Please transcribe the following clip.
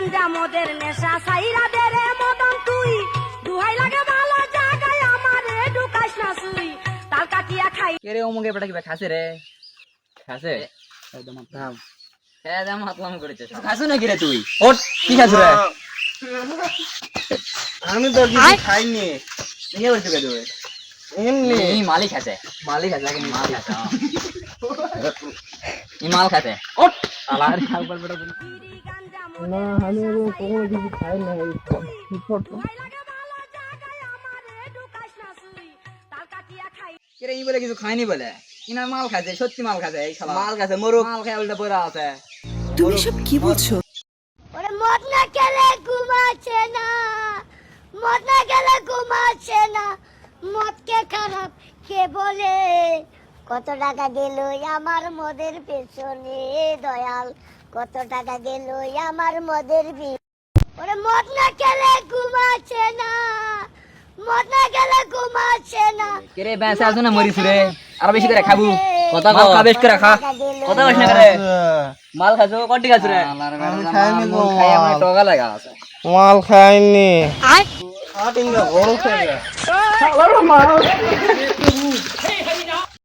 গাঞ্জা মদের নেশা সাইরা দে রে মদন তুই দুহাই লাগে ভালো জায়গায় আমারে ঢুকাইস না সুই তাল কাটিয়া খাই কে রে অমুকে বেটা কিবা খাসে রে খাসে একদম থাম একদম হাতলাম করেছে খাসু নাকি রে তুই ওট কি খাসু রে আমি তো কিছু খাইনি কে বলছিস কে তুই এমনি এই মালিক খাসে আগে মাল খাসে এই মাল খাসে ওট আলার খাবার বেটা বিড়ি গাঞ্জা না আমি কোনো কিছু খাই না দুহাই লাগে ভালো জায়গায় আমারে ঢুকাইস না সুই তাল কাটিয়া খাই কে রে ই বলে কিছু খাইনি বলে কিনা মাল খাসে সত্যি মাল খাসে এই শালা মাল খাসে মরুক মাল খায় উল্টা পড়া আছে তুমি সব কি বলছো? ওরে মদ না খেলে ঘুমাচ্ছে না মদ না খেলে ঘুমাচ্ছে না মদকে খারাপ কে বলে কত টাকা গেল আমার মদের পেছনে দয়াল কত টাকা গেল আমার মদের ওরে মদ না খেলে ঘুমাচ্ছে না মদ না খেলে ঘুমাচ্ছে না কে রে বেঁচে আছো না মরিস রে আর বেশি করে খাবো কথা মাল খা বেশ করে খা কথা বলিস না করে মাল খাসো কটি খাসু রে আমি খাইনি গো খাই আমার টগা লাগা আছে মাল খাইনি আট ইঙ্গা বড় খাইগা